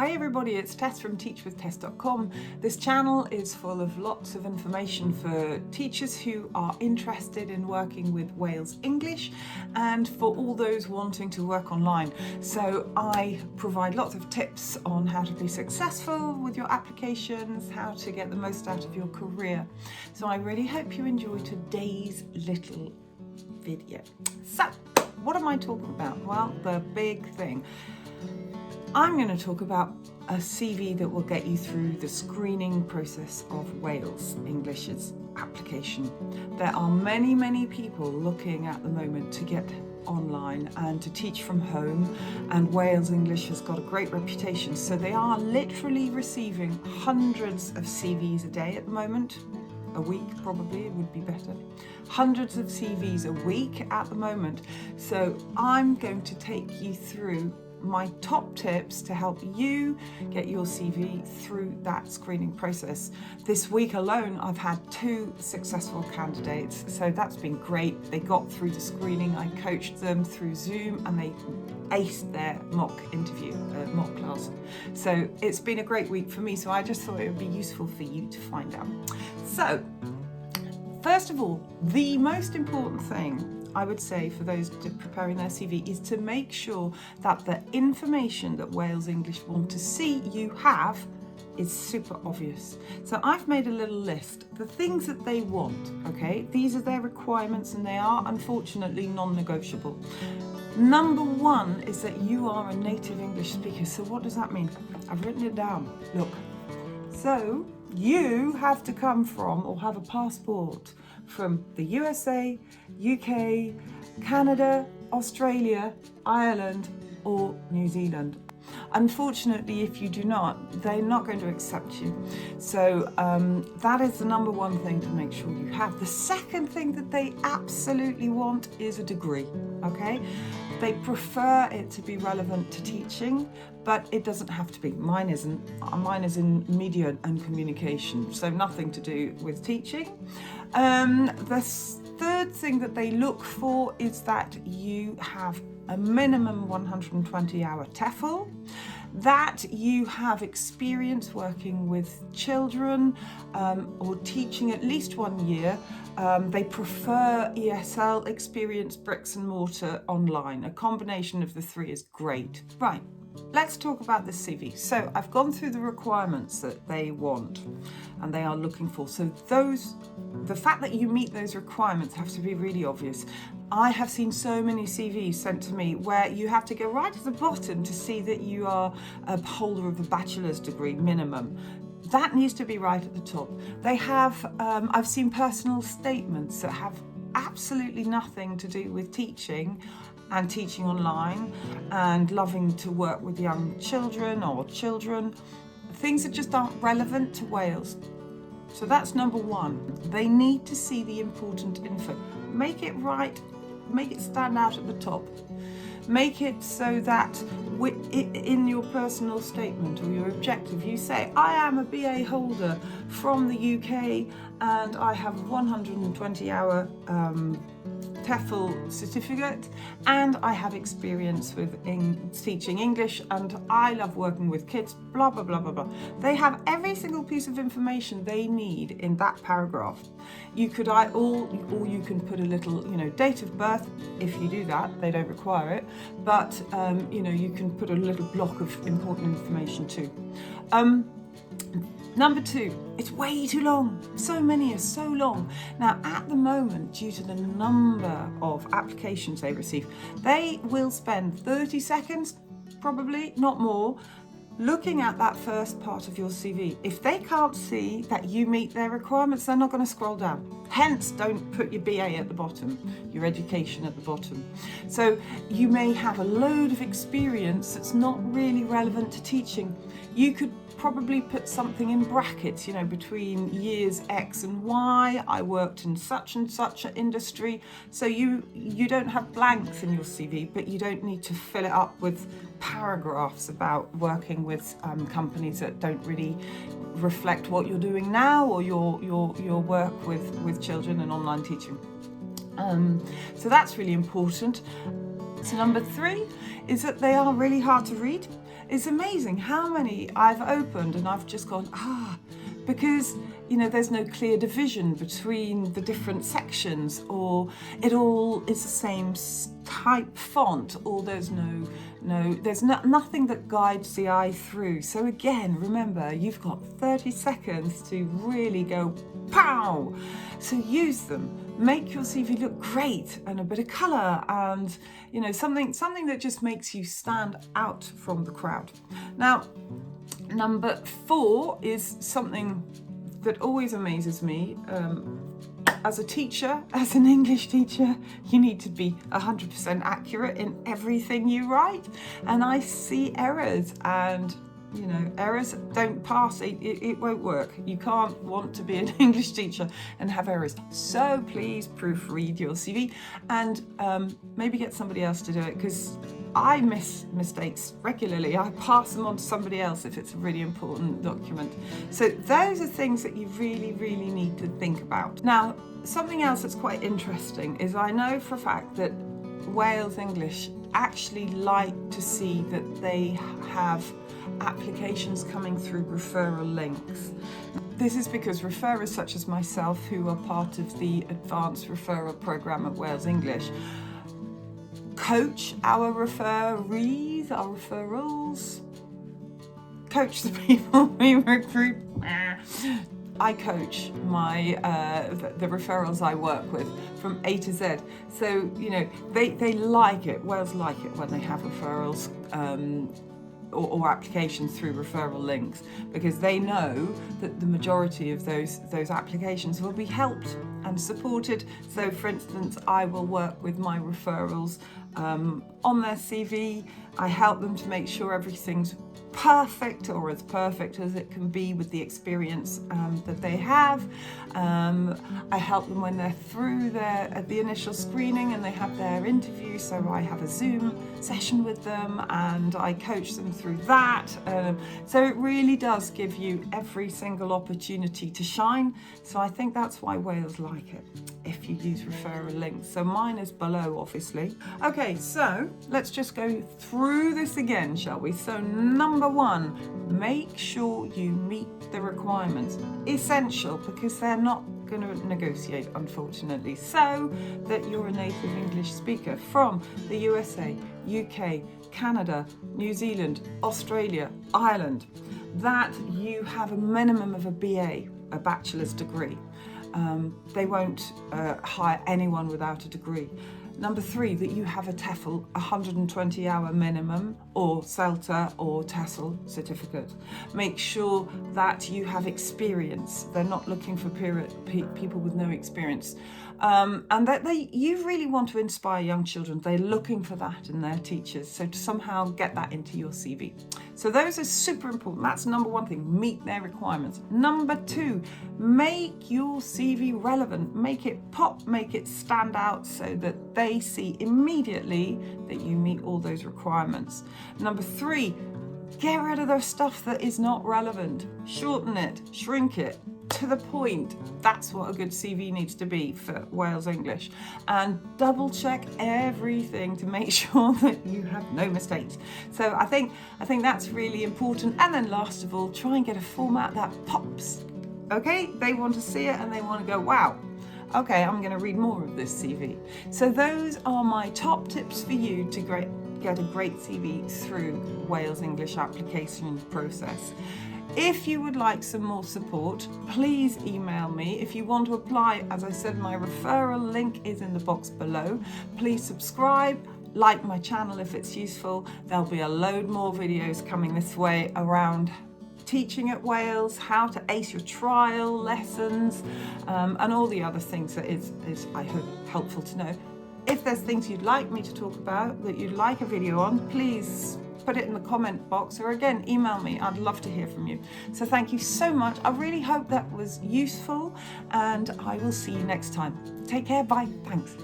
Hi everybody, it's Tess from teachwithtess.com. This channel is full of lots of information for teachers who are interested in working with Wales English and for all those wanting to work online. So I provide lots of tips on how to be successful with your applications, how to get the most out of your career. So I really hope you enjoy today's little video. So what am I talking about? Well, the big thing. I'm going to talk about a CV that will get you through the screening process of Wales English's application. There are many people looking at the moment to get online and to teach from home, and Wales English has got a great reputation, so they are literally receiving hundreds of CVs a day at the moment. A week probably, it would be better. Hundreds of CVs a week at the moment. So I'm going to take you through my top tips to help you get your CV through that screening process. This week alone, I've had 2 successful candidates, so that's been great. They got through the screening, I coached them through Zoom, and they aced their mock interview, mock class. So it's been a great week for me, so I just thought it would be useful for you to find out. So, first of all, the most important thing I would say for those preparing their CV is to make sure that the information that Wales English want to see you have is super obvious. So I've made a little list, the things that they want, okay? These are their requirements and they are unfortunately non-negotiable. Number 1 is that you are a native English speaker. So what does that mean? I've written it down, look. So you have to come from or have a passport from the USA, UK, Canada, Australia, Ireland, or New Zealand. Unfortunately, if you do not, they're not going to accept you. So that is the number 1 thing to make sure you have. The second thing that they absolutely want is a degree, okay? They prefer it to be relevant to teaching, but it doesn't have to be. Mine isn't. Mine is in media and communication, so nothing to do with teaching. The third thing that they look for is that you have a minimum 120-hour TEFL, that you have experience working with children or teaching at least 1 year. They prefer ESL experience, bricks and mortar, online. A combination of the 3 is great. Right, let's talk about the CV. So I've gone through the requirements that they want and they are looking for. So the fact that you meet those requirements have to be really obvious. I have seen so many CVs sent to me where you have to go right at the bottom to see that you are a holder of a bachelor's degree minimum. That needs to be right at the top. They have, I've seen personal statements that have absolutely nothing to do with teaching and teaching online and loving to work with young children or children, things that just aren't relevant to Wales. So that's number 1. They need to see the important info. Make it right, make it stand out at the top. Make it so that in your personal statement or your objective, you say, I am a BA holder from the UK and I have 120-hour TEFL certificate and I have experience with teaching English and I love working with kids, blah, blah, blah, blah, blah. They have every single piece of information they need in that paragraph. You could, or you can put a little, date of birth. If you do that, they don't require it, but you can put a little block of important information too. Number 2, it's way too long. So many are so long. Now, at the moment, due to the number of applications they receive, they will spend 30 seconds, probably, not more, looking at that first part of your CV. If they can't see that you meet their requirements, they're not going to scroll down. Hence, don't put your BA at the bottom, your education at the bottom. So you may have a load of experience that's not really relevant to teaching. You could probably put something in brackets, between years X and Y. I worked in such and such an industry. So you don't have blanks in your CV, but you don't need to fill it up with paragraphs about working with companies that don't really reflect what you're doing now or your work with children and online teaching. So that's really important. So number 3 is that they are really hard to read. It's amazing how many I've opened and I've just gone, because there's no clear division between the different sections, or it all is the same type font, or there's nothing that guides the eye through. So again, remember, you've got 30 seconds to really go pow. So use them. Make your CV look great, and a bit of colour, and something that just makes you stand out from the crowd. Now, number 4 is something that always amazes me. As a teacher, as an English teacher, you need to be 100% accurate in everything you write. And I see errors, and errors don't pass. It won't work. You can't want to be an English teacher and have errors. So please proofread your CV, and maybe get somebody else to do it, because I miss mistakes regularly. I pass them on to somebody else if it's a really important document. So those are things that you really, really need to think about. Now, something else that's quite interesting is I know for a fact that Wales English actually like to see that they have applications coming through referral links. This is because referrers such as myself, who are part of the advanced referral program at Wales English, coach our referees, our referrals, coach the people we recruit. I coach my the referrals I work with from A to Z. So they like it. Wales like it when they have referrals or applications through referral links, because they know that the majority of those applications will be helped and supported. So for instance, I will work with my referrals on their CV. I help them to make sure everything's perfect, or as perfect as it can be with the experience that they have. I help them when they're through the initial screening and they have their interview. So I have a Zoom session with them and I coach them through that. So it really does give you every single opportunity to shine. So I think that's why Wales like it, if you use referral links. So mine is below, obviously. Okay, so let's just go through this again, shall we? So number 1, make sure you meet the requirements. Essential, because they're not going to negotiate, unfortunately. So that you're a native English speaker from the USA, UK, Canada, New Zealand, Australia, Ireland. That you have a minimum of a BA, a bachelor's degree. They won't hire anyone without a degree. Number 3, that you have a TEFL 120-hour minimum, or CELTA or TESOL certificate. Make sure that you have experience. They're not looking for people with no experience. And that you really want to inspire young children. They're looking for that in their teachers. So to somehow get that into your CV. So those are super important. That's number 1 thing, meet their requirements. Number 2, make your CV relevant. Make it pop, make it stand out so that they see immediately that you meet all those requirements. Number 3, get rid of the stuff that is not relevant. Shorten it, shrink it, to the point. That's what a good CV needs to be for Wales English. And double check everything to make sure that you have no mistakes. So I think that's really important. And then last of all, try and get a format that pops. Okay, they want to see it and they want to go, wow, okay, I'm going to read more of this CV. So those are my top tips for you to get a great CV through Wales English application process. If you would like some more support, please email me. If you want to apply, as I said, my referral link is in the box below. Please subscribe, like my channel if it's useful. There'll be a load more videos coming this way around teaching at Wales, how to ace your trial lessons, and all the other things that is I hope helpful to know. If there's things you'd like me to talk about, that you'd like a video on, please put it in the comment box, or again, email me. I'd love to hear from you. So thank you so much. I really hope that was useful, and I will see you next time. Take care, bye, thanks.